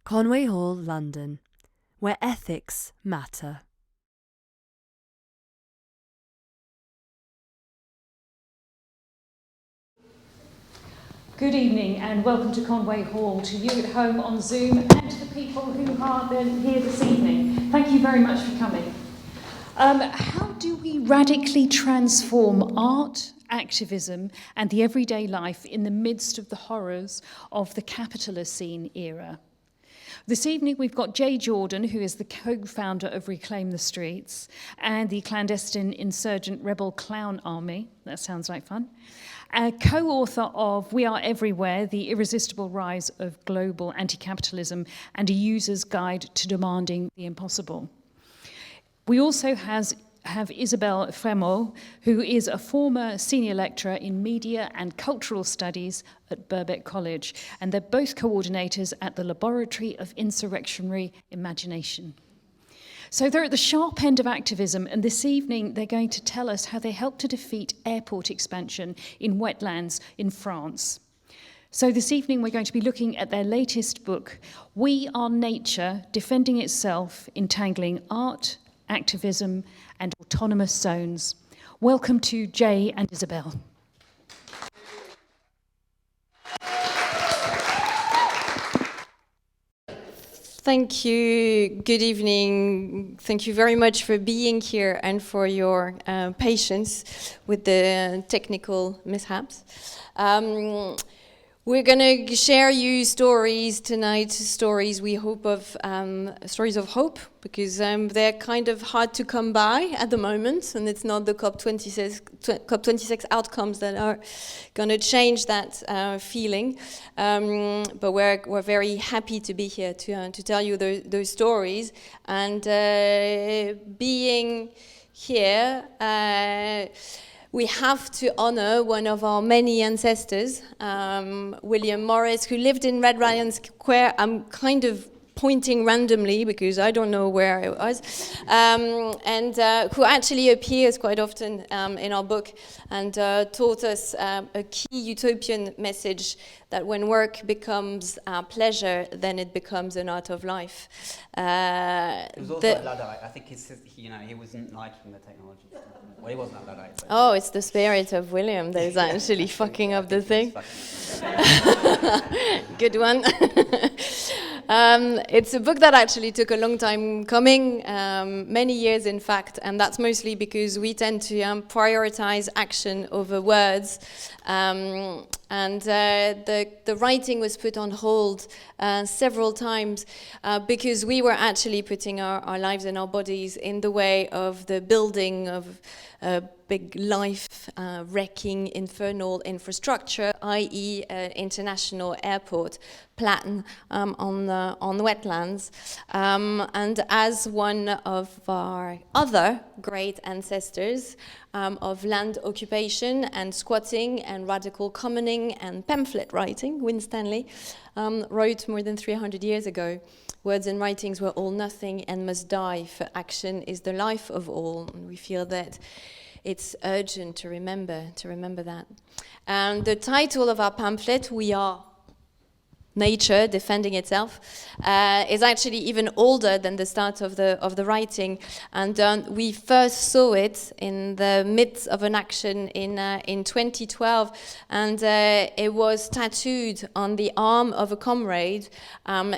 Conway Hall, London, where ethics matter. Good evening and welcome to Conway Hall, to you at home on Zoom and to the people who are here this evening. Thank you very much for coming. How do we radically transform art, activism and the everyday life in the midst of the horrors of the Capitalocene era? This evening we've got Jay Jordan, who is the co-founder of Reclaim the Streets and the clandestine insurgent rebel clown army. That sounds like fun. A co-author of We Are Everywhere, The Irresistible Rise of Global Anti-Capitalism and a User's Guide to Demanding the Impossible. We also have Isabelle Fremeaux, who is a former senior lecturer in media and cultural studies at Birkbeck College, and they're both coordinators at the Laboratory of Insurrectionary Imagination. So they're at the sharp end of activism, and this evening they're going to tell us how they helped to defeat airport expansion in wetlands in France. So this evening we're going to be looking at their latest book, We Are Nature, Defending Itself, Entangling Art, Activism and Autonomous Zones. Welcome to Jay and Isabelle. Thank you. Good evening. Thank you very much for being here and for your patience with the technical mishaps. We're going to share you stories tonight, stories we hope of, stories of hope, because they're kind of hard to come by at the moment, and it's not the COP26 outcomes that are going to change that feeling. But we're very happy to be here to tell you those stories, and being here. We have to honor one of our many ancestors, William Morris, who lived in Red Lion Square. I'm kind of pointing randomly because I don't know where it was, and who actually appears quite often in our book and taught us a key utopian message that when work becomes pleasure, then it becomes an art of life. It was also a Luddite. I think he wasn't liking the technology. Well, he wasn't a Luddite. So. Oh, it's the spirit of William that is actually fucking up the thing. Good one. It's a book that actually took a long time coming, many years in fact, and that's mostly because we tend to prioritize action over words. And the writing was put on hold several times because we were actually putting our lives and our bodies in the way of the building of big life-wrecking infernal infrastructure, i.e. international airport plan on wetlands. And as one of our other great ancestors of land occupation and squatting and radical commoning and pamphlet writing, Winstanley, wrote more than 300 years ago, words and writings were all nothing and must die, for action is the life of all. And we feel that it's urgent to remember that. And the title of our pamphlet, We Are Nature, Defending Itself, is actually even older than the start of the writing, and we first saw it in the midst of an action in 2012, and it was tattooed on the arm of a comrade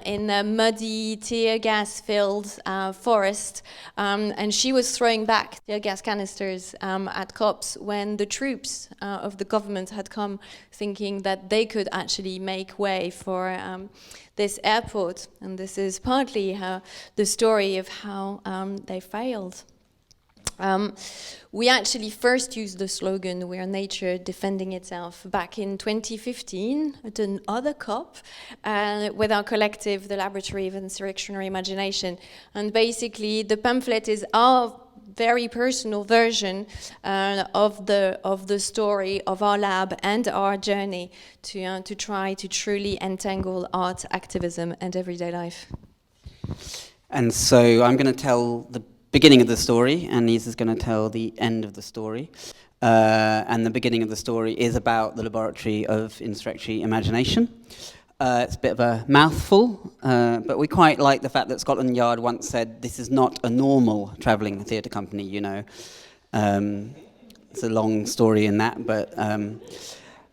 in a muddy, tear gas-filled forest, and she was throwing back tear gas canisters at cops when the troops of the government had come, thinking that they could actually make way for this airport, and this is partly the story of how they failed. We actually first used the slogan, We Are Nature, Defending Itself, back in 2015 at another COP with our collective, the Laboratory of Insurrectionary Imagination. And basically the pamphlet is our very personal version of the story of our lab and our journey to try to truly entangle art, activism, and everyday life. And so I'm going to tell the beginning of the story, and Lisa's going to tell the end of the story. And the beginning of the story is about the laboratory of insurrectionary imagination. It's a bit of a mouthful, but we quite like the fact that Scotland Yard once said, this is not a normal travelling theatre company, you know. It's a long story in that, but...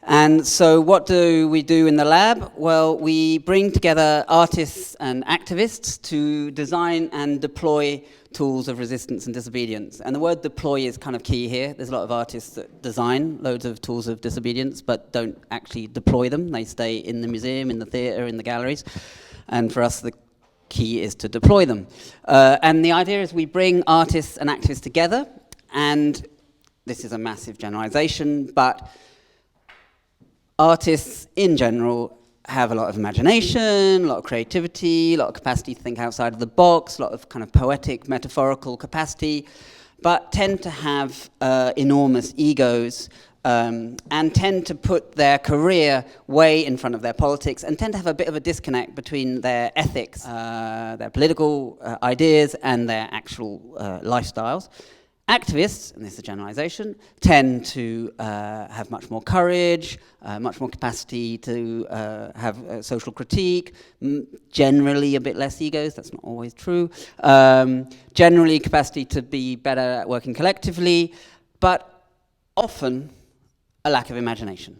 And so what do we do in the lab? Well, we bring together artists and activists to design and deploy tools of resistance and disobedience. And the word deploy is kind of key here. There's a lot of artists that design loads of tools of disobedience, but don't actually deploy them. They stay in the museum, in the theatre, in the galleries. And for us, the key is to deploy them. And the idea is we bring artists and activists together, and this is a massive generalization, but artists in general have a lot of imagination, a lot of creativity, a lot of capacity to think outside of the box, a lot of kind of poetic, metaphorical capacity, but tend to have enormous egos and tend to put their career way in front of their politics and tend to have a bit of a disconnect between their ethics, their political ideas and their actual lifestyles. Activists, and this is a generalization, tend to have much more courage, much more capacity to have social critique, generally a bit less egos, that's not always true, generally capacity to be better at working collectively, but often a lack of imagination.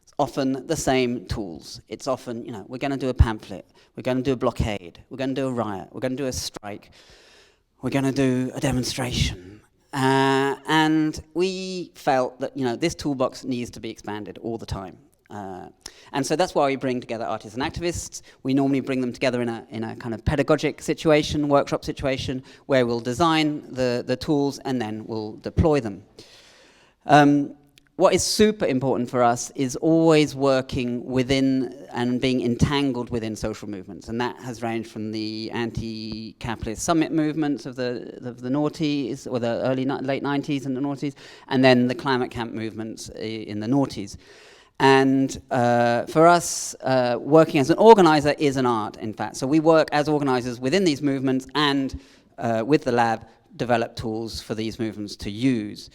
It's often the same tools. It's often, you know, we're going to do a pamphlet, we're going to do a blockade, we're going to do a riot, we're going to do a strike, we're going to do a demonstration. And we felt that, you know, this toolbox needs to be expanded all the time. And so that's why we bring together artists and activists. We normally bring them together in a kind of pedagogic situation, workshop situation, where we'll design the tools and then we'll deploy them. What is super important for us is always working within and being entangled within social movements, and that has ranged from the anti-capitalist summit movements of the noughties, or the late 90s and the noughties, and then the climate camp movements in the noughties. And for us, working as an organizer is an art, in fact. So we work as organizers within these movements and with the lab develop tools for these movements to use.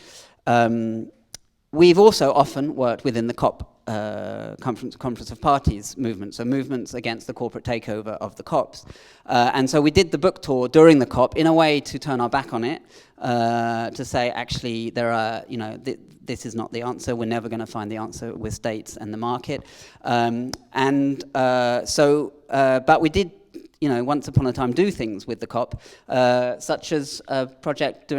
We've also often worked within the COP Conference of Parties movement, so movements against the corporate takeover of the COPs. And so we did the book tour during the COP in a way to turn our back on it, to say actually there are, you know, this is not the answer, we're never going to find the answer with states and the market. But we did, you know, once upon a time do things with the COP, such as a project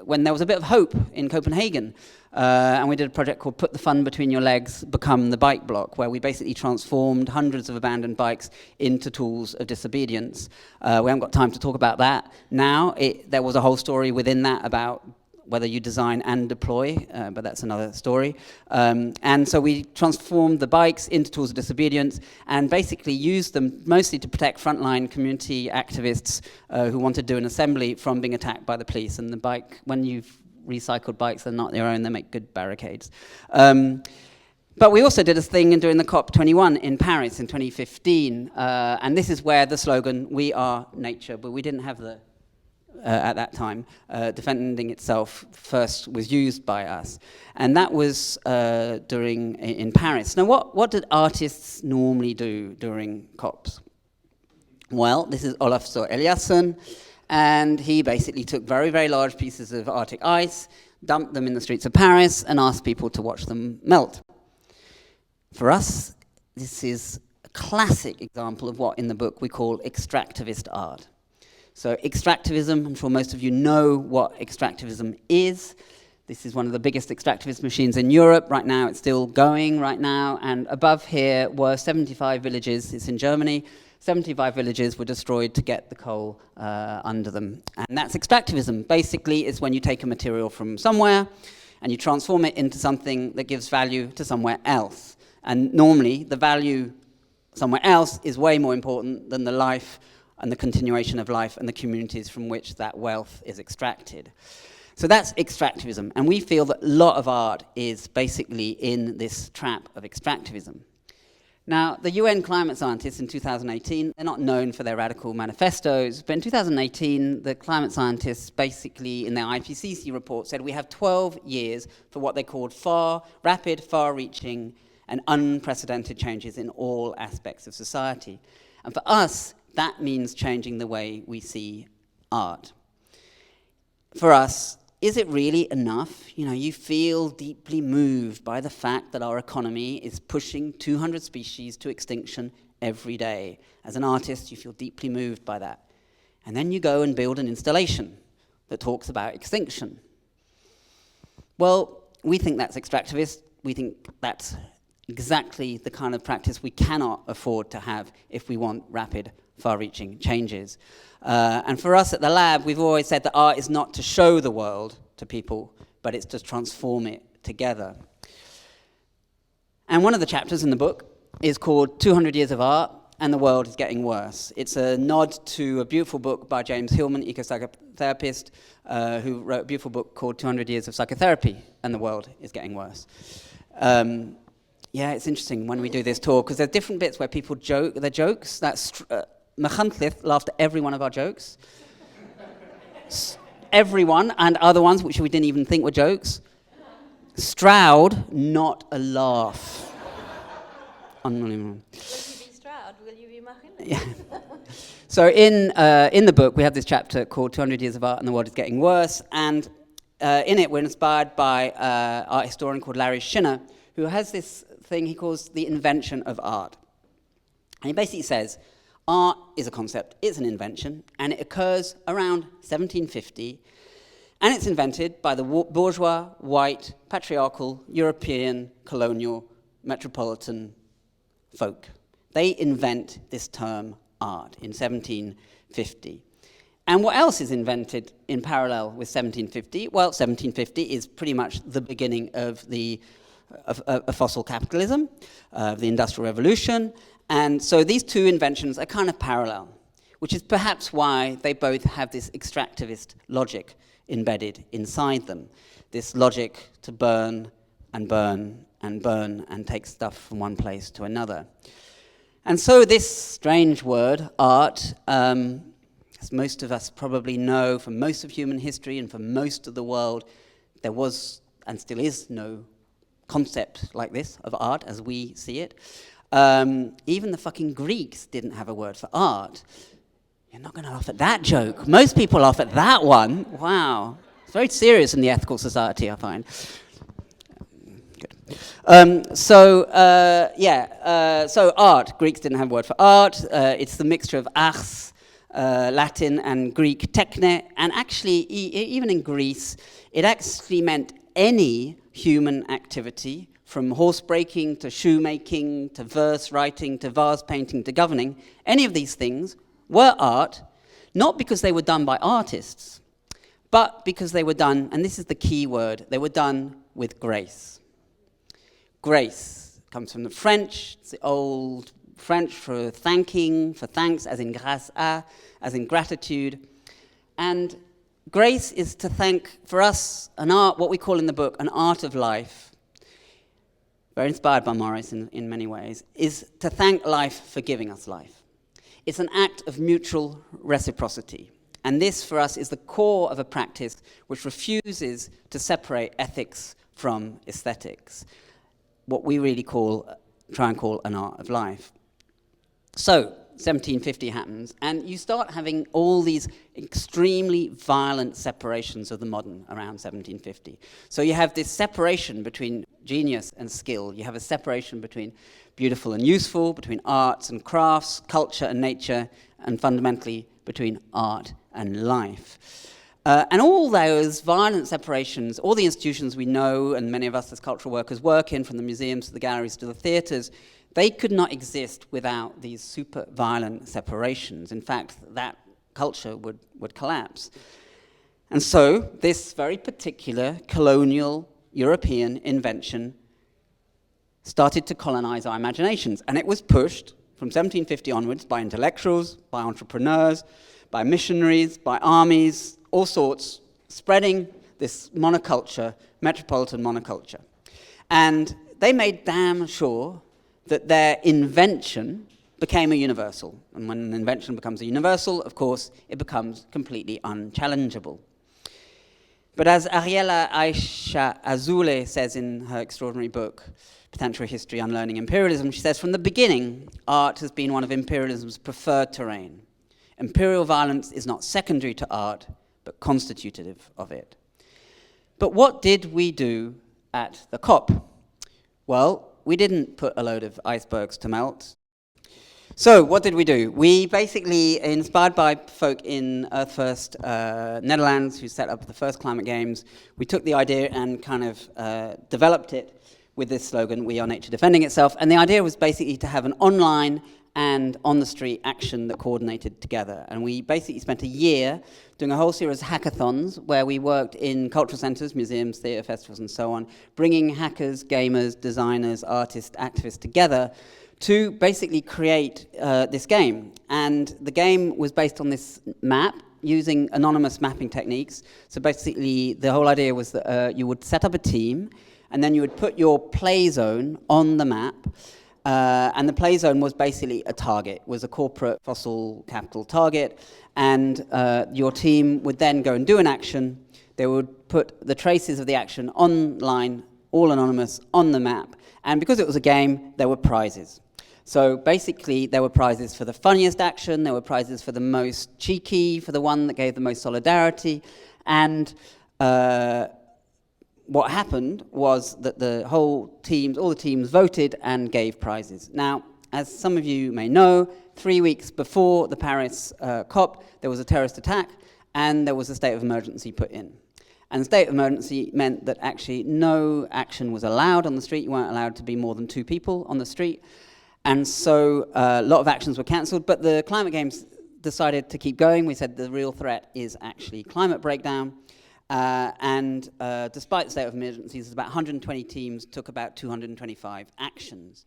when there was a bit of hope in Copenhagen. And we did a project called Put the Fun Between Your Legs, Become the Bike Block, where we basically transformed hundreds of abandoned bikes into tools of disobedience. We haven't got time to talk about that now. There was a whole story within that about whether you design and deploy, but that's another story. And so we transformed the bikes into tools of disobedience and basically used them mostly to protect frontline community activists who wanted to do an assembly from being attacked by the police. And the bike, when you've recycled bikes, they're not their own, they make good barricades. But we also did a thing during the COP21 in Paris in 2015, and this is where the slogan, "We are nature," but we didn't have the at that time, defending itself first was used by us. And that was in Paris. Now, what did artists normally do during COPs? Well, this is Olaf So Eliasson, and he basically took very, very large pieces of Arctic ice, dumped them in the streets of Paris, and asked people to watch them melt. For us, this is a classic example of what in the book we call extractivist art. So extractivism, I'm sure most of you know what extractivism is. This is one of the biggest extractivist machines in Europe. Right now, it's still going right now. And above here were 75 villages. It's in Germany. 75 villages were destroyed to get the coal under them. And that's extractivism. Basically, it's when you take a material from somewhere and you transform it into something that gives value to somewhere else. And normally, the value somewhere else is way more important than the life and the continuation of life and the communities from which that wealth is extracted. So that's extractivism, and we feel that a lot of art is basically in this trap of extractivism. Now, the UN climate scientists in 2018, they're not known for their radical manifestos, but in 2018, the climate scientists basically, in their IPCC report, said we have 12 years for what they called rapid, far-reaching, and unprecedented changes in all aspects of society. And for us, that means changing the way we see art. For us, is it really enough? You know, you feel deeply moved by the fact that our economy is pushing 200 species to extinction every day. As an artist, you feel deeply moved by that. And then you go and build an installation that talks about extinction. Well, we think that's extractivist. We think that's exactly the kind of practice we cannot afford to have if we want rapid, far-reaching changes. And for us at the lab, we've always said that art is not to show the world to people, but it's to transform it together. And one of the chapters in the book is called 200 Years of Art, and the World is Getting Worse. It's a nod to a beautiful book by James Hillman, eco-psychotherapist, who wrote a beautiful book called 200 Years of Psychotherapy, and the World is Getting Worse. Yeah, it's interesting when we do this talk, because there's different bits where people joke, their jokes. That's Machantlith laughed at every one of our jokes. Everyone, and other ones which we didn't even think were jokes. Stroud, not a laugh. Unbelievable. Will you be Stroud? Will you be Machin? Yeah. So in the book, we have this chapter called 200 Years of Art and the World is Getting Worse, and in it we're inspired by art historian called Larry Shinner, who has this thing he calls the invention of art. And he basically says, art is a concept, it's an invention, and it occurs around 1750, and it's invented by the bourgeois, white, patriarchal, European, colonial, metropolitan folk. They invent this term art in 1750. And what else is invented in parallel with 1750? Well, 1750 is pretty much the beginning of fossil capitalism, of the Industrial Revolution. And so these two inventions are kind of parallel, which is perhaps why they both have this extractivist logic embedded inside them. This logic to burn and burn and burn and take stuff from one place to another. And so this strange word, art, as most of us probably know from most of human history and from most of the world, there was and still is no concept like this of art as we see it. Even the fucking Greeks didn't have a word for art. You're not going to laugh at that joke. Most people laugh at that one. Wow. It's very serious in the ethical society, I find. Good. So art. Greeks didn't have a word for art. It's the mixture of ars, Latin, and Greek techne. And actually, even in Greece, it actually meant any human activity, from horse breaking to shoemaking to verse writing to vase painting to governing. Any of these things were art, not because they were done by artists, but because they were done, and this is the key word, they were done with grace. Grace comes from the French. It's the old French for thanking, for thanks, as in grâce à, as in gratitude. And grace is to thank, for us, an art, what we call in the book, an art of life, very inspired by Morris in many ways, is to thank life for giving us life. It's an act of mutual reciprocity. And this, for us, is the core of a practice which refuses to separate ethics from aesthetics, what we really try and call an art of life. So, 1750 happens, and you start having all these extremely violent separations of the modern around 1750. So you have this separation between genius and skill. You have a separation between beautiful and useful, between arts and crafts, culture and nature, and fundamentally between art and life. And all those violent separations, all the institutions we know, and many of us as cultural workers work in, from the museums to the galleries to the theatres, they could not exist without these super violent separations. In fact, that culture would collapse. And so this very particular colonial European invention started to colonize our imaginations. And it was pushed from 1750 onwards by intellectuals, by entrepreneurs, by missionaries, by armies, all sorts, spreading this monoculture, metropolitan monoculture. And they made damn sure that their invention became a universal. And when an invention becomes a universal, of course, it becomes completely unchallengeable. But as Ariela Aisha Azule says in her extraordinary book, Potential History, Unlearning Imperialism, she says, from the beginning, art has been one of imperialism's preferred terrain. Imperial violence is not secondary to art, but constitutive of it. But what did we do at the COP? Well, we didn't put a load of icebergs to melt. So what did we do? We basically, inspired by folk in Earth First Netherlands, who set up the first climate games, we took the idea and kind of developed it with this slogan, "We are nature defending itself." And the idea was basically to have an online and on-the-street action that coordinated together. And we basically spent a year doing a whole series of hackathons where we worked in cultural centres, museums, theatre, festivals, and so on, bringing hackers, gamers, designers, artists, activists together to basically create this game. And the game was based on this map using anonymous mapping techniques. So basically, the whole idea was that you would set up a team, and then you would put your play zone on the map. And the play zone was basically a target, was a corporate fossil capital target, and your team would then go and do an action. They would put the traces of the action online, all anonymous, on the map, and because it was a game, there were prizes. So basically, there were prizes for the funniest action, there were prizes for the most cheeky, for the one that gave the most solidarity, and what happened was that all the teams voted and gave prizes. Now, as some of you may know, 3 weeks before the Paris COP, there was a terrorist attack and there was a state of emergency put in. And the state of emergency meant that actually no action was allowed on the street. You weren't allowed to be more than 2 people on the street. And so a lot of actions were cancelled, but the climate games decided to keep going. We said the real threat is actually climate breakdown. And despite the state of emergencies, about 120 teams took about 225 actions.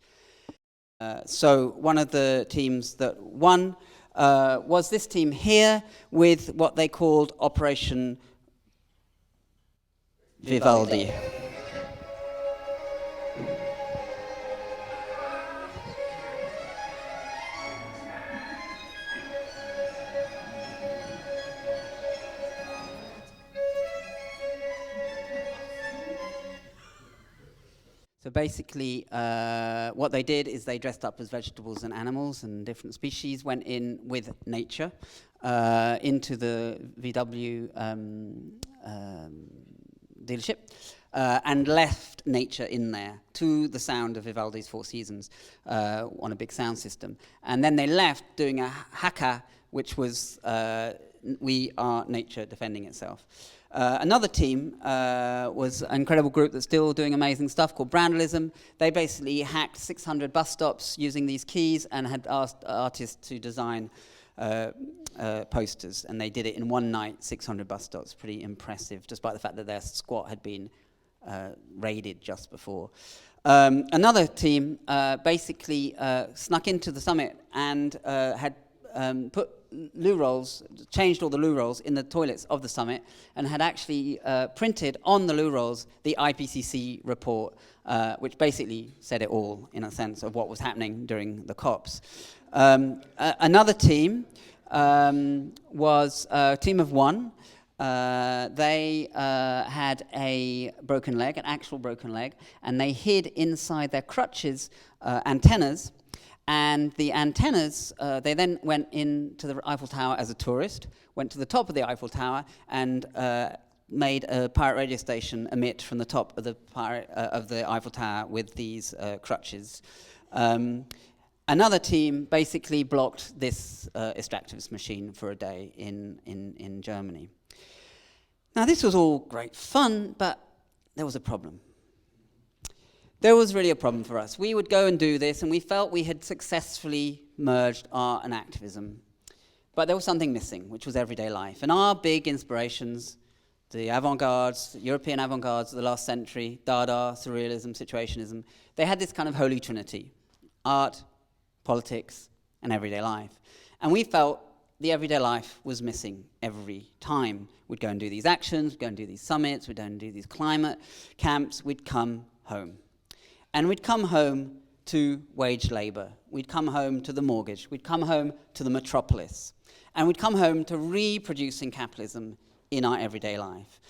So one of the teams that won was this team here with what they called Operation Vivaldi. So basically, what they did is they dressed up as vegetables and animals and different species, went in with nature into the VW dealership, and left nature in there to the sound of Vivaldi's Four Seasons on a big sound system. And then they left doing a haka, which was We Are Nature Defending Itself. Another team was an incredible group that's still doing amazing stuff called Brandalism. They basically hacked 600 bus stops using these keys and had asked artists to design posters. And they did it in one night, 600 bus stops. Pretty impressive, despite the fact that their squat had been raided just before. Another team basically snuck into the summit and had put loo rolls, changed all the loo rolls in the toilets of the summit, and had actually printed on the loo rolls the IPCC report, which basically said it all in a sense of what was happening during the COPs. Another team was a team of one. They had a broken leg, an actual broken leg, and they hid inside their crutches antennas. And the antennas, they then went into the Eiffel Tower as a tourist, went to the top of the Eiffel Tower, and made a pirate radio station emit from the top of the Eiffel Tower with these crutches. Another team basically blocked this extractivist machine for a day in Germany. Now, this was all great fun, but there was a problem. There was really a problem for us. We would go and do this, and we felt we had successfully merged art and activism. But there was something missing, which was everyday life. And our big inspirations, the avant-gardes, European avant-gardes of the last century, Dada, Surrealism, Situationism, they had this kind of holy trinity: art, politics, and everyday life. And we felt the everyday life was missing every time. We'd go and do these actions, we'd go and do these summits, we'd go and do these climate camps, we'd come home. And we'd come home to wage labour. We'd come home to the mortgage. We'd come home to the metropolis. And we'd come home to reproducing capitalism in our everyday life.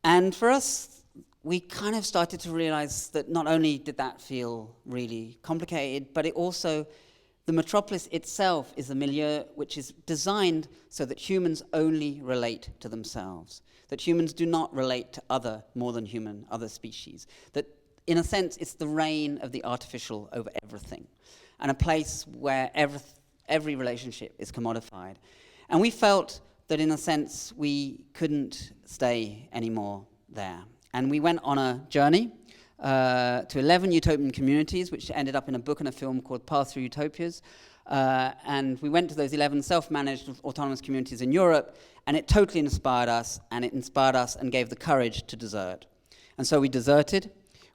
And for us, we kind of started to realise that not only did that feel really complicated, but it also, the metropolis itself is a milieu which is designed so that humans only relate to themselves, that humans do not relate to other more than human, other species, that in a sense it's the reign of the artificial over everything, and a place where every relationship is commodified. And we felt that in a sense we couldn't stay anymore there. And we went on a journey to 11 utopian communities, which ended up in a book and a film called Path Through Utopias. And we went to those 11 self-managed autonomous communities in Europe, and it totally inspired us, and it inspired us and gave the courage to desert. And so we deserted.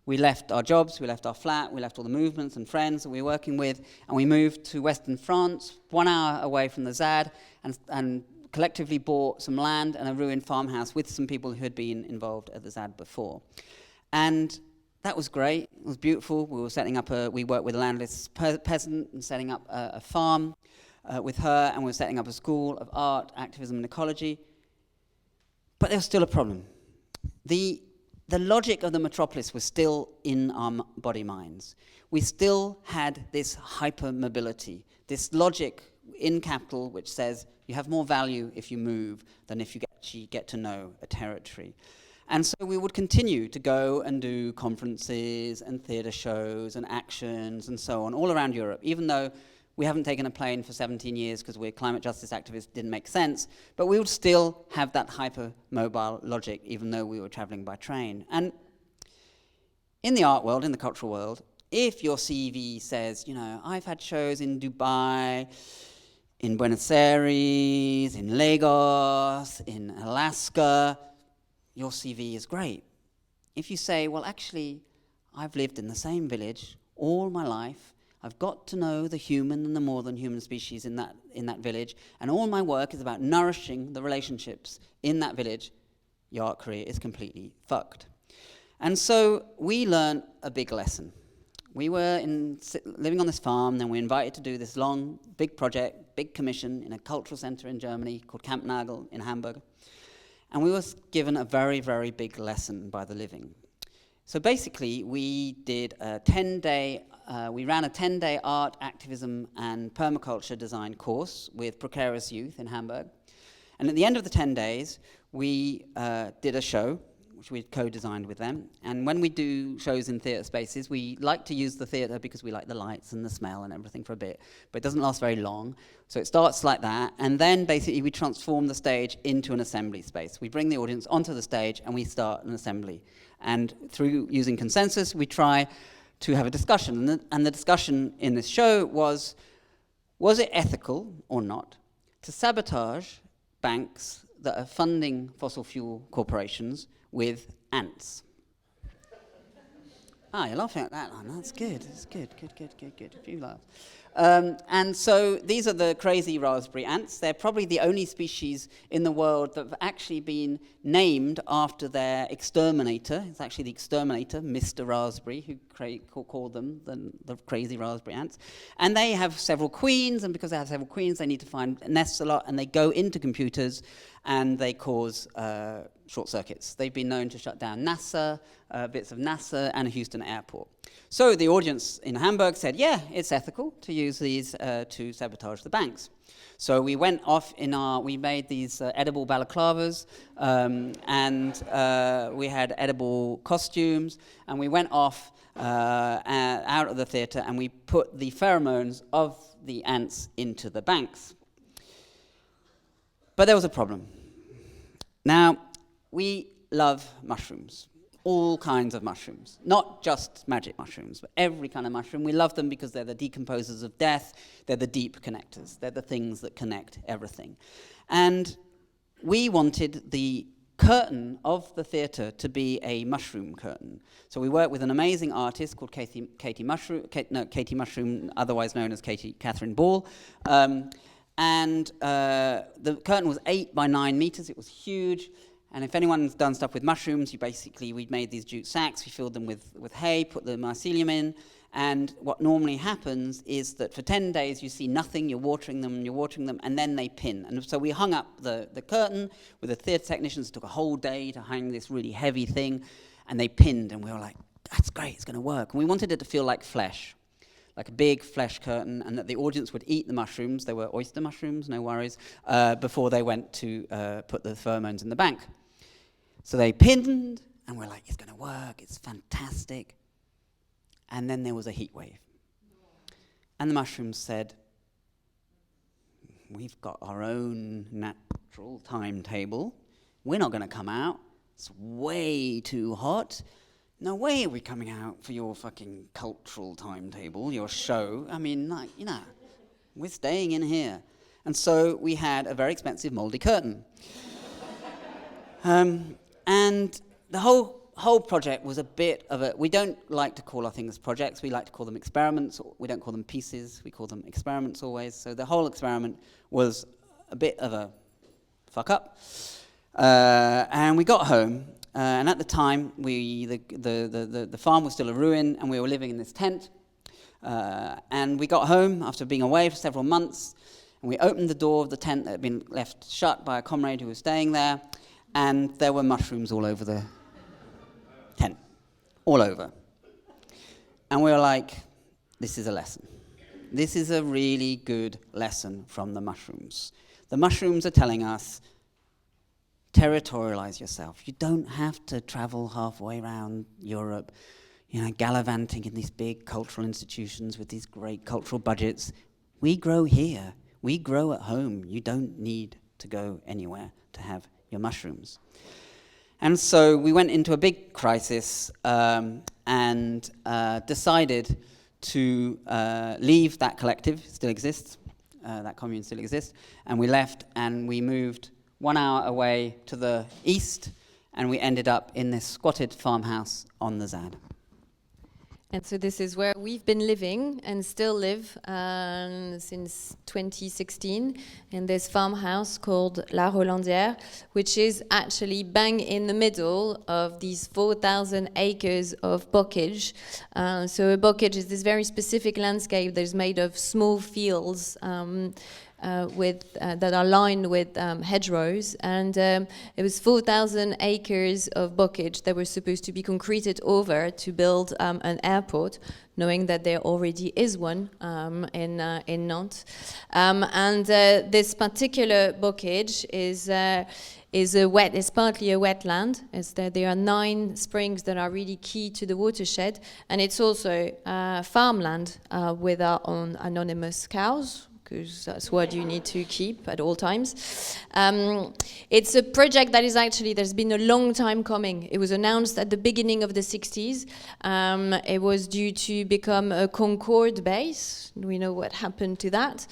We left our jobs, we left our flat, we left all the movements and friends that we were working with, and we moved to Western France, 1 hour away from the ZAD, and collectively bought some land and a ruined farmhouse with some people who had been involved at the ZAD before. And that was great. It was beautiful. We were setting up we worked with a landless peasant and setting up a farm with her, and we were setting up a school of art, activism, and ecology. But there was still a problem. The logic of the metropolis was still in our body minds. We still had this hypermobility, this logic in capital which says you have more value if you move than if you actually get to know a territory. And so we would continue to go and do conferences and theatre shows and actions and so on all around Europe, even though we haven't taken a plane for 17 years because we're climate justice activists, didn't make sense, but we would still have that hyper-mobile logic even though we were travelling by train. And in the art world, in the cultural world, if your CV says, you know, I've had shows in Dubai, in Buenos Aires, in Lagos, in Alaska, your CV is great. If you say, well, actually, I've lived in the same village all my life, I've got to know the human and the more than human species in that village, and all my work is about nourishing the relationships in that village, your art career is completely fucked. And so we learned a big lesson. We were living on this farm, then we were invited to do this long, big project, big commission in a cultural center in Germany called Campnagel in Hamburg. And we were given a very, very big lesson by the living. So basically, we did a 10-day, we ran a 10-day art, activism, and permaculture design course with precarious youth in Hamburg. And at the end of the 10 days, we did a show, which we co-designed with them. And when we do shows in theatre spaces, we like to use the theatre because we like the lights and the smell and everything for a bit, but it doesn't last very long. So it starts like that, and then basically we transform the stage into an assembly space. We bring the audience onto the stage and we start an assembly. And through using consensus, we try to have a discussion. And the discussion in this show was it ethical or not to sabotage banks that are funding fossil fuel corporations with ants? You're laughing at that one. That's good. That's good. Good. A few laughs. And so these are the crazy raspberry ants. They're probably the only species in the world that have actually been named after their exterminator. It's actually the exterminator, Mr. Raspberry, who called them the crazy raspberry ants. And they have several queens, and because they have several queens, they need to find nests a lot, and they go into computers, and they cause short circuits. They've been known to shut down NASA, bits of NASA, and a Houston airport. So the audience in Hamburg said, yeah, it's ethical to use these to sabotage the banks. So we went off we made these edible balaclavas, and we had edible costumes, and we went off out of the theatre, and we put the pheromones of the ants into the banks. But there was a problem. Now, we love mushrooms, all kinds of mushrooms, not just magic mushrooms, but every kind of mushroom. We love them because they're the decomposers of death, they're the deep connectors, they're the things that connect everything. And we wanted the curtain of the theatre to be a mushroom curtain. So we worked with an amazing artist called Katie Mushroom, otherwise known as Catherine Ball. And the curtain was 8 by 9 meters. It was huge. And if anyone's done stuff with mushrooms, we made these jute sacks. We filled them with hay, put the mycelium in, And what normally happens is that for 10 days you see nothing, you're watering them, and then they pin. And so we hung up the curtain with the theatre technicians. It took a whole day to hang this really heavy thing, and they pinned, and we were like, that's great, it's going to work. And we wanted it to feel like flesh, like a big flesh curtain, and that the audience would eat the mushrooms. They were oyster mushrooms, no worries, before they went to put the pheromones in the bank. So they pinned, and we're like, it's going to work, it's fantastic. And then there was a heat wave. And the mushrooms said, we've got our own natural timetable. We're not going to come out. It's way too hot. No way are we coming out for your fucking cultural timetable, your show. I mean, like, you know, we're staying in here. And so we had a very expensive moldy curtain. And the whole project was a bit of a... We don't like to call our things projects. We like to call them experiments. We don't call them pieces. We call them experiments always. So the whole experiment was a bit of a fuck up. And we got home. And at the time, the farm was still a ruin, and we were living in this tent. And we got home after being away for several months, and we opened the door of the tent that had been left shut by a comrade who was staying there, and there were mushrooms all over the tent, all over. And we were like, this is a lesson. This is a really good lesson from the mushrooms. The mushrooms are telling us, territorialize yourself. You don't have to travel halfway around Europe, you know, gallivanting in these big cultural institutions with these great cultural budgets. We grow here. We grow at home. You don't need to go anywhere to have your mushrooms. And so we went into a big crisis and decided to leave that collective. It still exists. That commune still exists. And we left and we moved 1 hour away to the east, and we ended up in this squatted farmhouse on the Zad. And so this is where we've been living and still live since 2016 in this farmhouse called La Rolandière, which is actually bang in the middle of these 4,000 acres of bocage. So a bocage is this very specific landscape that is made of small fields that are lined with hedgerows, and it was 4,000 acres of bocage that were supposed to be concreted over to build an airport, knowing that there already is one in Nantes. And this particular bocage is partly a wetland. There are 9 springs that are really key to the watershed, and it's also farmland with our own anonymous cows, because that's what you need to keep at all times. It's a project that there's been a long time coming. It was announced at the beginning of the 60s. It was due to become a Concorde base. We know what happened to that.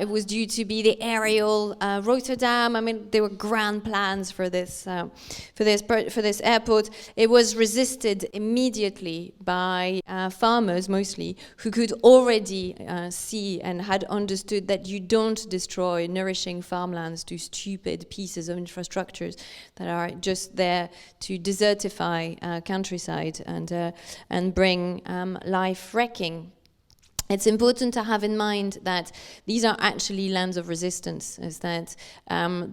It was due to be the aerial Rotterdam. I mean, there were grand plans for this airport. It was resisted immediately by farmers, mostly, who could already see and had understood that you don't destroy nourishing farmlands to stupid pieces of infrastructures that are just there to desertify countryside and bring life wrecking. It's important to have in mind that these are actually lands of resistance, is that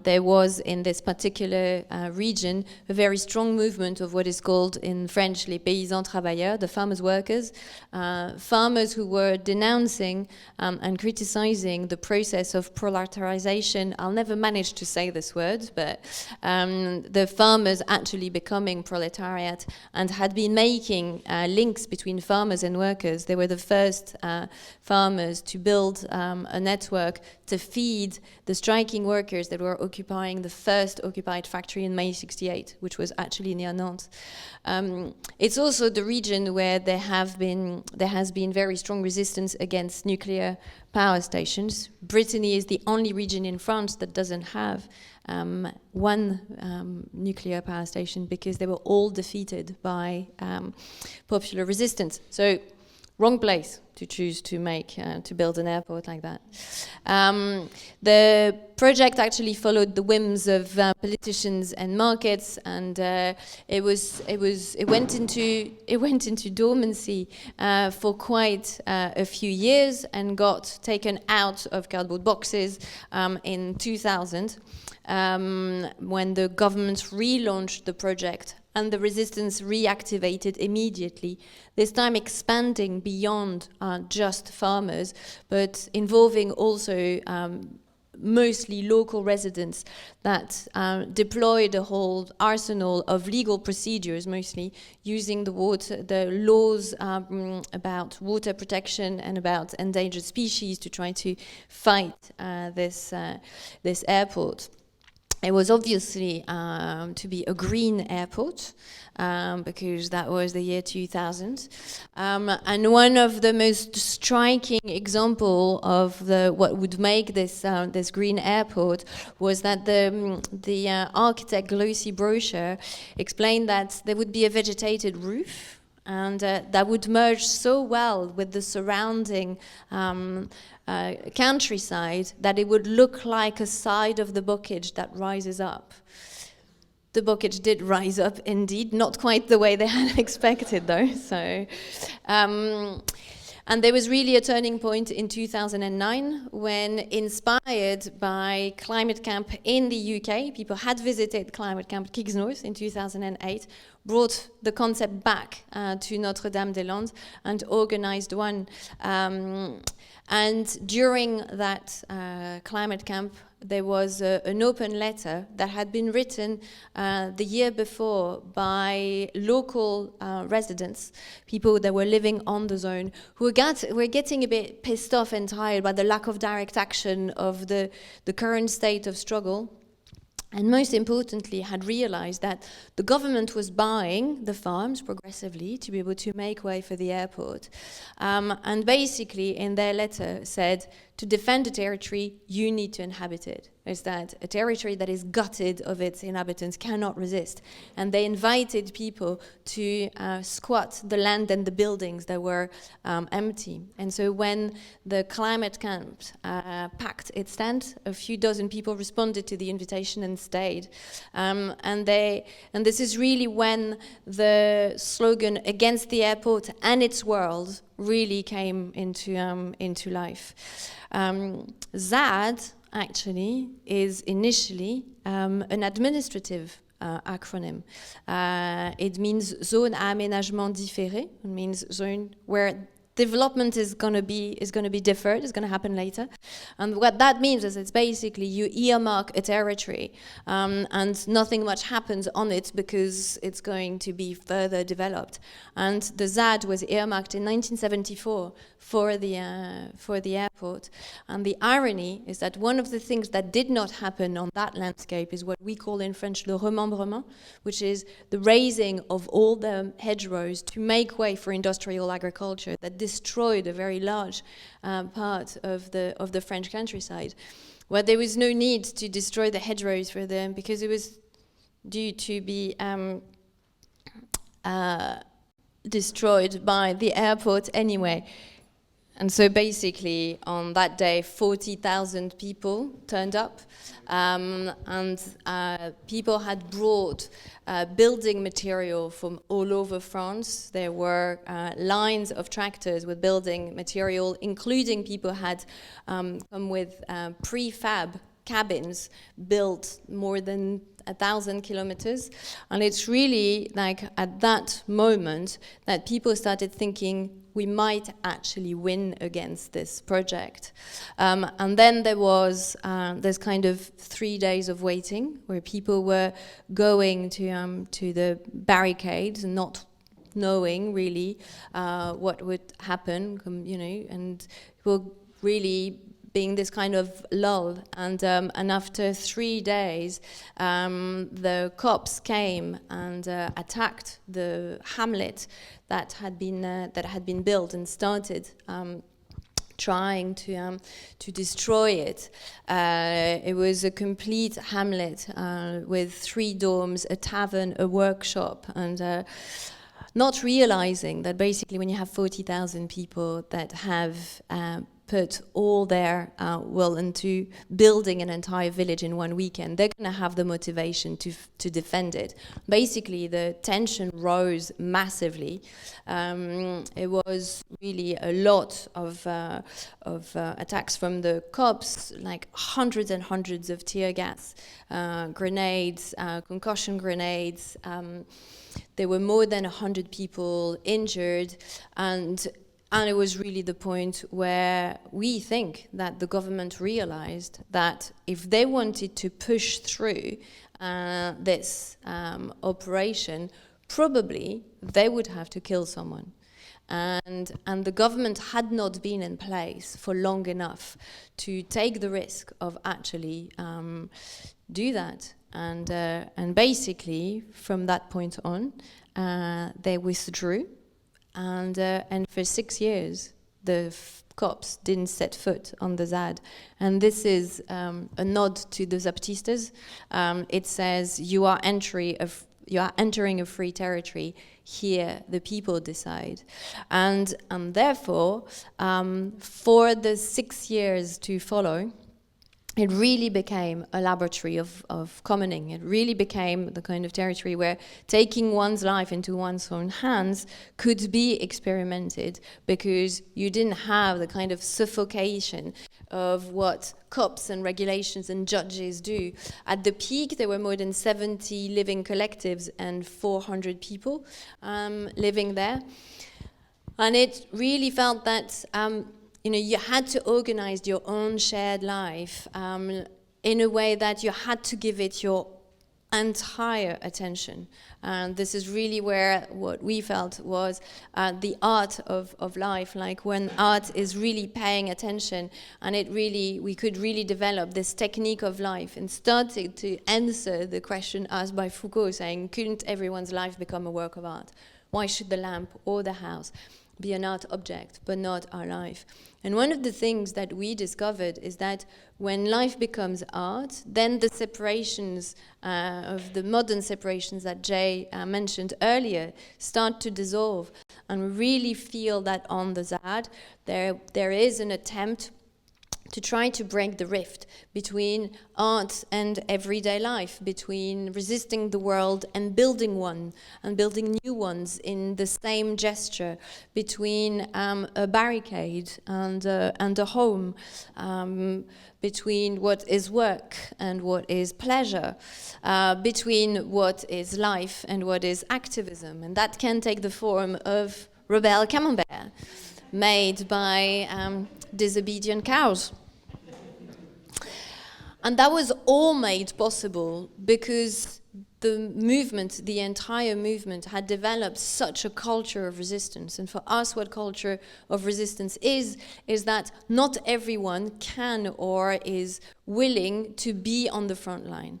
there was in this particular region a very strong movement of what is called in French les paysans travailleurs, the farmers workers, farmers who were denouncing and criticizing the process of proletarization. I'll never manage to say this word, but the farmers actually becoming proletariat and had been making links between farmers and workers. They were the first farmers to build a network to feed the striking workers that were occupying the first occupied factory in May 68, which was actually near Nantes. It's also the region where there has been very strong resistance against nuclear power stations. Brittany is the only region in France that doesn't have one nuclear power station because they were all defeated by popular resistance. So wrong place to choose to make to build an airport like that. The project actually followed the whims of politicians and markets, and it went into dormancy for quite a few years, and got taken out of cardboard boxes in 2000 when the government relaunched the project. And the resistance reactivated immediately, this time expanding beyond just farmers, but involving also mostly local residents that deployed a whole arsenal of legal procedures, mostly using the laws about water protection and about endangered species to try to fight this airport. It was obviously to be a green airport because that was the year 2000. And one of the most striking example of what would make this green airport was that the architect Glossy brochure explained that there would be a vegetated roof, and that would merge so well with the surrounding countryside that it would look like a side of the bocage that rises up. The bocage did rise up indeed, not quite the way they had expected though. So, and there was really a turning point in 2009 when, inspired by Climate Camp in the UK, people had visited Climate Camp Kingsnorth in 2008, brought the concept back to Notre-Dame-des-Landes and organized one. And during that climate camp, there was an open letter that had been written the year before by local residents, people that were living on the zone, who were getting a bit pissed off and tired by the lack of direct action of the current state of struggle. And most importantly, had realized that the government was buying the farms progressively to be able to make way for the airport. And basically, in their letter, said, to defend a territory, you need to inhabit it. Is that a territory that is gutted of its inhabitants cannot resist. And they invited people to squat the land and the buildings that were empty. And so when the climate camp packed its tent, a few dozen people responded to the invitation and stayed. And this is really when the slogan against the airport and its world really came into life. ZAD actually is initially an administrative acronym. It means Zone à Aménagement Différé. It means zone where development is going to be deferred, is going to happen later. And what that means is it's basically you earmark a territory and nothing much happens on it because it's going to be further developed. And the ZAD was earmarked in 1974 for the airport. And the irony is that one of the things that did not happen on that landscape is what we call in French le remembrement, which is the raising of all the hedgerows to make way for industrial agriculture that destroyed a very large part of the French countryside, where there was no need to destroy the hedgerows for them because it was due to be destroyed by the airport anyway. And so basically on that day 40,000 people turned up and people had brought building material from all over France. There were lines of tractors with building material, including people had come with prefab cabins built more than 1,000 kilometers. And it's really like at that moment that people started thinking we might actually win against this project. And then there was this kind of 3 days of waiting where people were going to the barricades, not knowing really what would happen, and people really being this kind of lull. And after 3 days, the cops came and attacked the hamlet that had been built and started trying to destroy it. It was a complete hamlet with 3 dorms, a tavern, a workshop, and not realizing that basically when you have 40,000 people that have put all their will into building an entire village in one weekend, they're going to have the motivation to defend it. Basically, the tension rose massively. It was really a lot of attacks from the cops, like hundreds and hundreds of tear gas, grenades, concussion grenades. There were more than 100 people injured, and it was really the point where we think that the government realized that if they wanted to push through this operation, probably they would have to kill someone. And the government had not been in place for long enough to take the risk of actually do that. And basically, from that point on, they withdrew. And for 6 years, the cops didn't set foot on the ZAD. And this is a nod to the Zapatistas. It says, you are entering a free territory. Here, the people decide. And therefore, for the 6 years to follow, it really became a laboratory of commoning. It really became the kind of territory where taking one's life into one's own hands could be experimented, because you didn't have the kind of suffocation of what cops and regulations and judges do. At the peak, there were more than 70 living collectives and 400 people living there. And it really felt that you had to organize your own shared life in a way that you had to give it your entire attention. And this is really where what we felt was the art of life, like when art is really paying attention, and we could really develop this technique of life and started to answer the question asked by Foucault, saying, couldn't everyone's life become a work of art? Why should the lamp or the house be an art object, but not our life? And one of the things that we discovered is that when life becomes art, then the separations of the modern separations that Jay mentioned earlier start to dissolve. And we really feel that on the ZAD, there is an attempt to try to break the rift between art and everyday life, between resisting the world and building one, and building new ones in the same gesture, between a barricade and a home, between what is work and what is pleasure, between what is life and what is activism. And that can take the form of Rebelle Camembert, made by disobedient cows. And that was all made possible because the entire movement had developed such a culture of resistance. And for us, what culture of resistance is that not everyone can or is willing to be on the front line.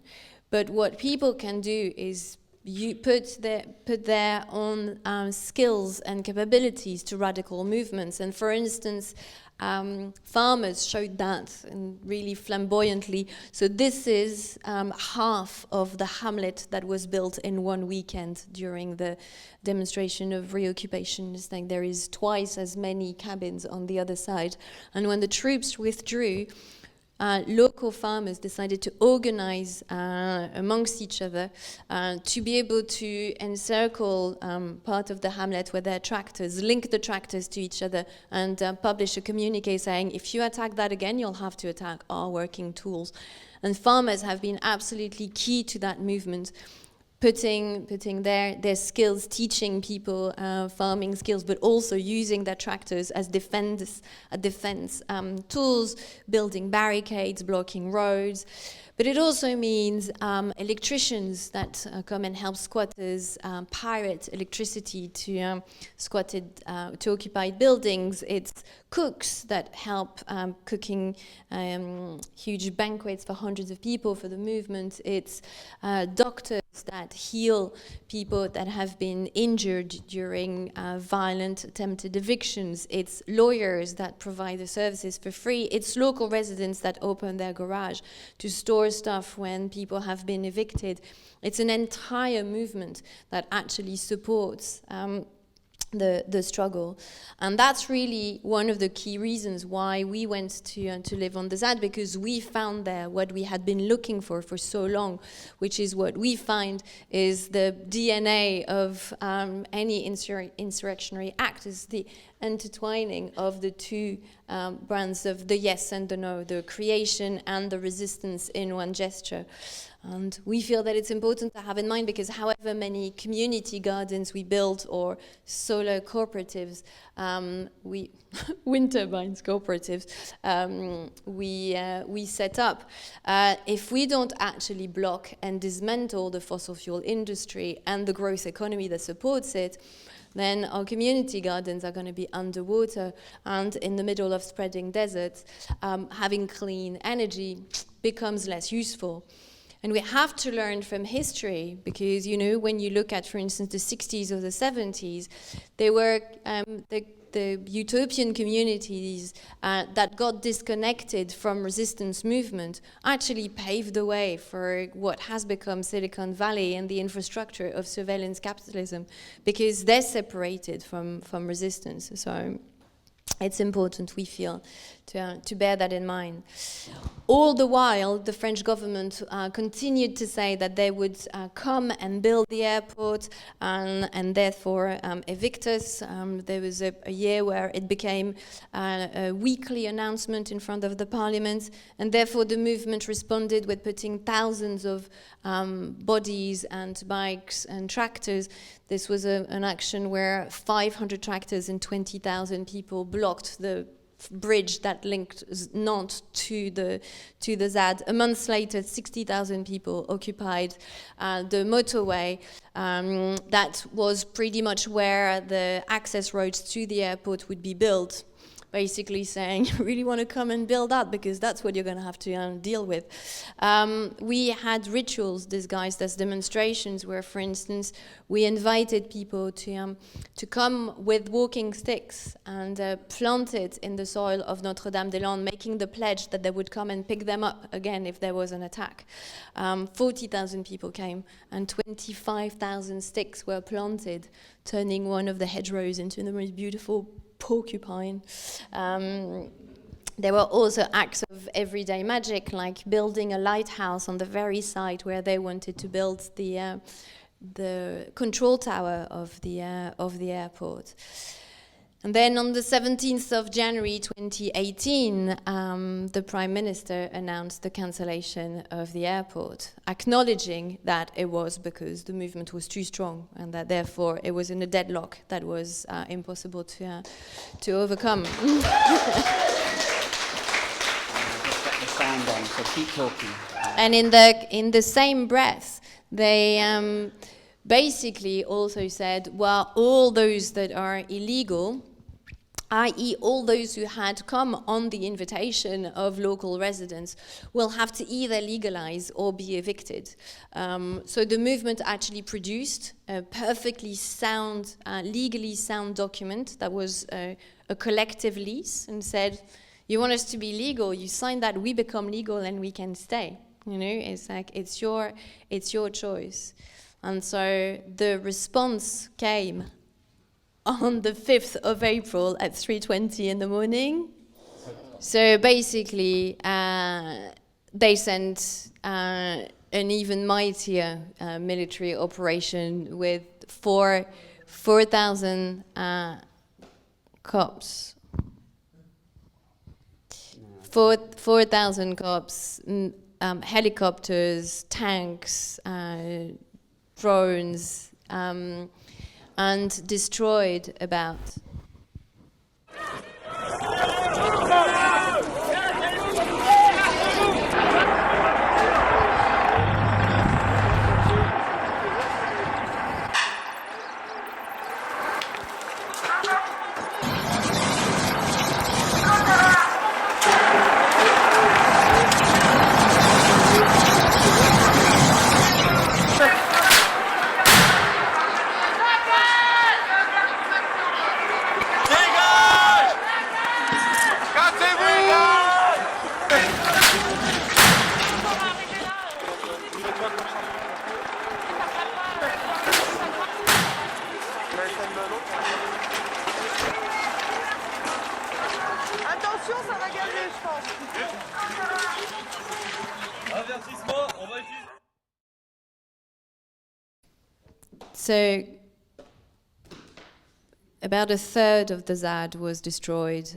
But what people can do is you put their own skills and capabilities to radical movements. And for instance, farmers showed that, and really flamboyantly. So this is half of the hamlet that was built in one weekend during the demonstration of reoccupation. It's like there is twice as many cabins on the other side. And when the troops withdrew, local farmers decided to organize amongst each other to be able to encircle part of the hamlet with their tractors, link the tractors to each other, and publish a communique saying, if you attack that again, you'll have to attack our working tools. And farmers have been absolutely key to that movement, putting their skills, teaching people farming skills, but also using their tractors as defense tools, building barricades, blocking roads. But it also means electricians that come and help squatters pirate electricity to to occupied buildings. It's cooks that help cooking huge banquets for hundreds of people for the movement. It's doctors that heal people that have been injured during violent attempted evictions. It's lawyers that provide the services for free. It's local residents that open their garage to store restore stuff when people have been evicted. It's an entire movement that actually supports the struggle. And that's really one of the key reasons why we went to live on the ZAD, because we found there what we had been looking for so long, which is what we find is the DNA of any insurrectionary act, is the intertwining of the two brands of the yes and the no, the creation and the resistance in one gesture. And we feel that it's important to have in mind, because however many community gardens we build or solar cooperatives, wind turbines cooperatives, we set up, if we don't actually block and dismantle the fossil fuel industry and the growth economy that supports it, then our community gardens are going to be underwater and in the middle of spreading deserts. Having clean energy becomes less useful. And we have to learn from history, because, you know, when you look at, for instance, the 60s or the 70s, they were the utopian communities that got disconnected from resistance movement actually paved the way for what has become Silicon Valley and the infrastructure of surveillance capitalism, because they're separated from resistance. So it's important, we feel, to bear that in mind. All the while, the French government continued to say that they would come and build the airport and therefore evict us. There was a year where it became a weekly announcement in front of the parliament, and therefore the movement responded with putting thousands of bodies and bikes and tractors. This was an action where 500 tractors and 20,000 people blocked the bridge that linked Nantes to the ZAD. A month later, 60,000 people occupied the motorway that was pretty much where the access roads to the airport would be built, basically saying, you really want to come and build that, because that's what you're going to have to deal with. We had rituals disguised as demonstrations where, for instance, we invited people to come with walking sticks and plant it in the soil of Notre-Dame-des-Landes, making the pledge that they would come and pick them up again if there was an attack. 40,000 people came, and 25,000 sticks were planted, turning one of the hedgerows into the most beautiful porcupine. There were also acts of everyday magic, like building a lighthouse on the very site where they wanted to build the control tower of the airport. And then on the 17th of January 2018, the Prime Minister announced the cancellation of the airport, acknowledging that it was because the movement was too strong and that therefore it was in a deadlock that was impossible to overcome. Just get the sound on, so keep talking. And in the same breath, they basically also said, well, all those that are illegal, i.e. all those who had come on the invitation of local residents, will have to either legalize or be evicted. So the movement actually produced a perfectly sound, legally sound document that was a collective lease, and said, you want us to be legal, you sign that, we become legal and we can stay. You know, it's like, it's your choice. And so the response came on the 5th of April at 3:20 in the morning. So basically, they sent an even mightier military operation with 4,000 cops. 4,000 cops, helicopters, tanks, drones, and destroyed about So about a third of the ZAD was destroyed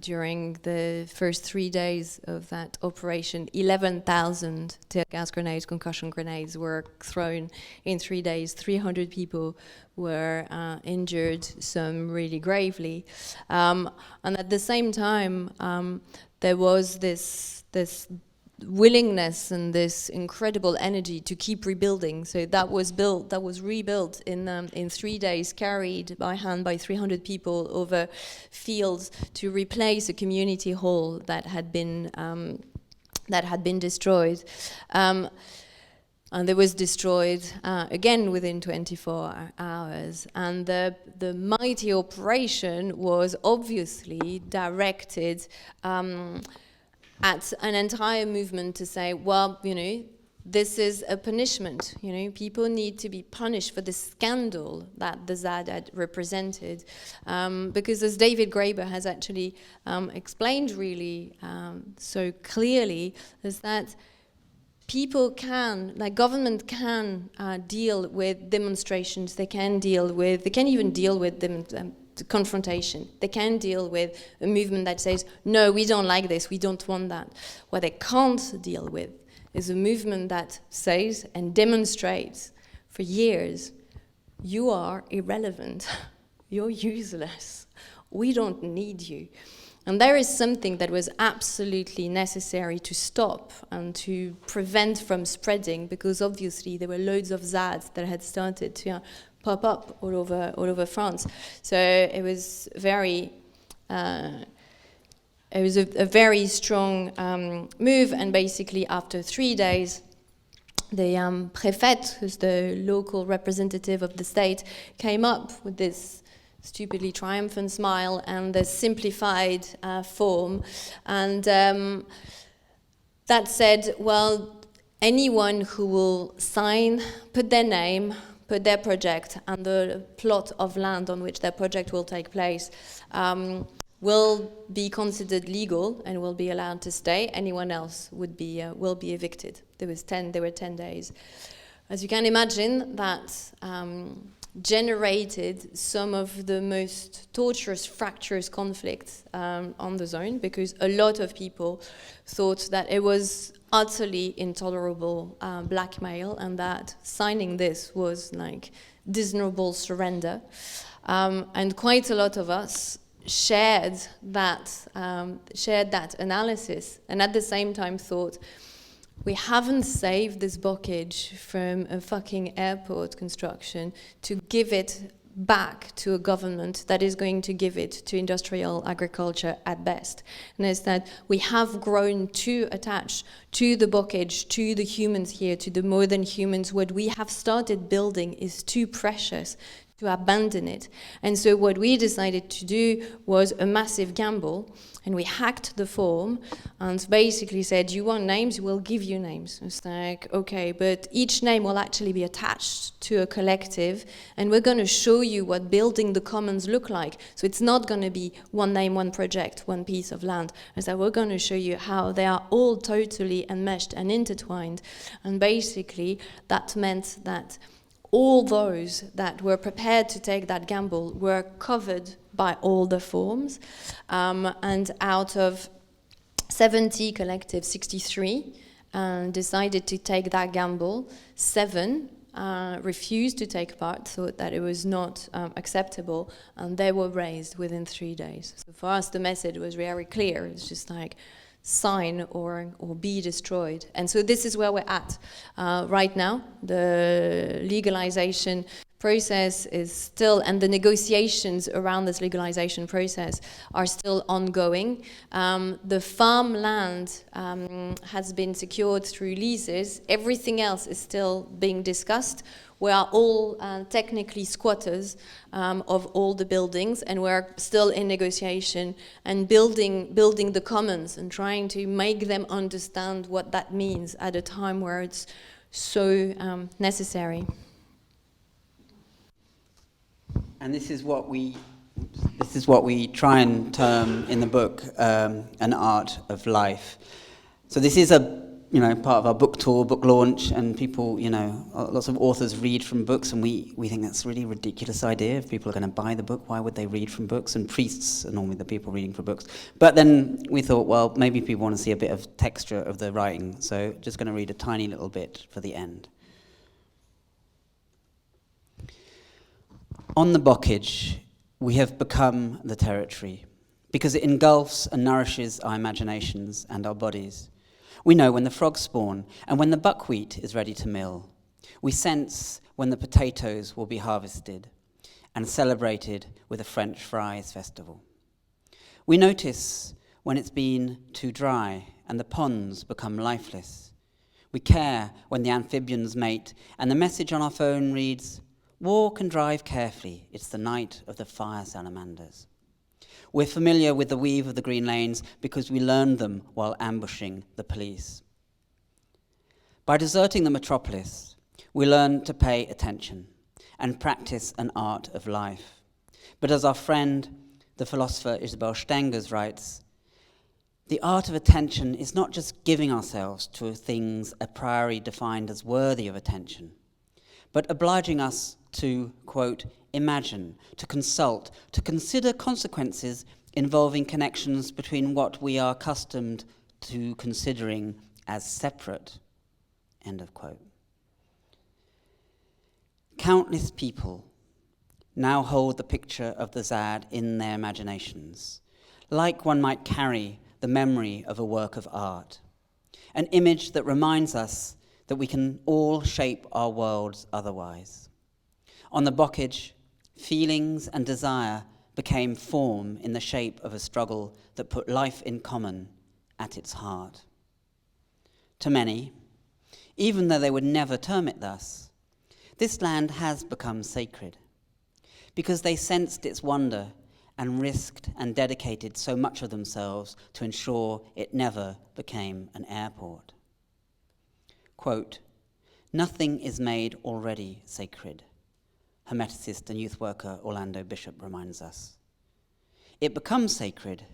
during the first 3 days of that operation. 11,000 tear gas grenades, concussion grenades were thrown in 3 days. 300 people were injured, some really gravely. And at the same time, there was this willingness and this incredible energy to keep rebuilding. So that was rebuilt in 3 days, carried by hand by 300 people over fields to replace a community hall that had been destroyed. And it was destroyed again within 24 hours. And the mighty operation was obviously directed at an entire movement to say, well, this is a punishment. People need to be punished for the scandal that the ZAD had represented. Because as David Graeber has actually explained really so clearly, is that government can deal with demonstrations, they can even deal with confrontation. They can deal with a movement that says, no, we don't like this, we don't want that. What they can't deal with is a movement that says and demonstrates for years, you are irrelevant, you're useless, we don't need you. And there is something that was absolutely necessary to stop and to prevent from spreading, because obviously there were loads of ZADs that had started to pop up all over France. So it was very, a very strong move. And basically after 3 days, the préfet, who's the local representative of the state, came up with this stupidly triumphant smile and the simplified form. And that said, well, anyone who will sign, put their name, put their project and the plot of land on which their project will take place will be considered legal and will be allowed to stay. Anyone else will be evicted. There were 10 days. As you can imagine, that generated some of the most torturous, fractious conflicts on the zone, because a lot of people thought that it was utterly intolerable blackmail, and that signing this was like dishonorable surrender. And quite a lot of us shared that analysis, and at the same time thought, we haven't saved this bocage from a fucking airport construction to give it back to a government that is going to give it to industrial agriculture at best. And it's that we have grown too attached to the bocage, to the humans here, to the modern humans. What we have started building is too precious to abandon it. And so what we decided to do was a massive gamble, and we hacked the form and basically said, you want names, we'll give you names. It's like, okay, but each name will actually be attached to a collective, and we're going to show you what building the commons look like. So it's not going to be one name, one project, one piece of land. And so we're going to show you how they are all totally enmeshed and intertwined. And basically that meant that all those that were prepared to take that gamble were covered by all the forms. And out of 70 collectives, 63 decided to take that gamble. 7 refused to take part, thought that it was not acceptable, and they were raised within 3 days. So for us, the message was very clear. It's just like, sign or be destroyed. And so this is where we're at right now. The legalization process is still, and the negotiations around this legalization process are still ongoing. The farmland has been secured through leases. Everything else is still being discussed. We are all technically squatters of all the buildings, and we're still in negotiation and building the commons and trying to make them understand what that means at a time where it's so necessary. And this is what we try and term in the book an art of life. So this is a part of our book tour, book launch, and people, lots of authors read from books, and we think that's a really ridiculous idea. If people are going to buy the book, why would they read from books? And priests are normally the people reading from books. But then we thought, well, maybe people want to see a bit of texture of the writing, so just going to read a tiny little bit for the end. On the bocage, we have become the territory, because it engulfs and nourishes our imaginations and our bodies. We know when the frogs spawn and when the buckwheat is ready to mill. We sense when the potatoes will be harvested and celebrated with a French fries festival. We notice when it's been too dry and the ponds become lifeless. We care when the amphibians mate and the message on our phone reads, "Walk and drive carefully, it's the night of the fire salamanders." We're familiar with the weave of the green lanes because we learned them while ambushing the police. By deserting the metropolis, we learn to pay attention and practice an art of life. But as our friend, the philosopher Isabelle writes, the art of attention is not just giving ourselves to things a priori defined as worthy of attention, but obliging us to, quote, imagine, to consult, to consider consequences involving connections between what we are accustomed to considering as separate, end of quote. Countless people now hold the picture of the Zad in their imaginations, like one might carry the memory of a work of art, an image that reminds us that we can all shape our worlds otherwise. On the bocage, feelings and desire became form in the shape of a struggle that put life in common at its heart. To many, even though they would never term it thus, this land has become sacred because they sensed its wonder and risked and dedicated so much of themselves to ensure it never became an airport. Quote, "Nothing is made already sacred," Hermeticist and youth worker Orlando Bishop reminds us. It becomes sacred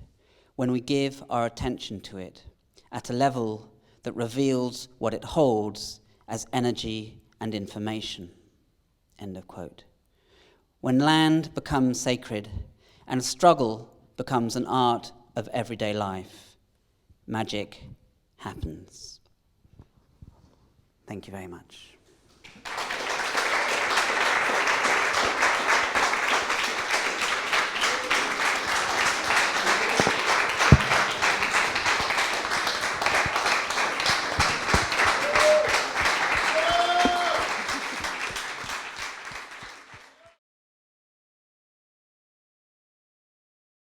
when we give our attention to it at a level that reveals what it holds as energy and information, end of quote. When land becomes sacred and struggle becomes an art of everyday life, magic happens. Thank you very much.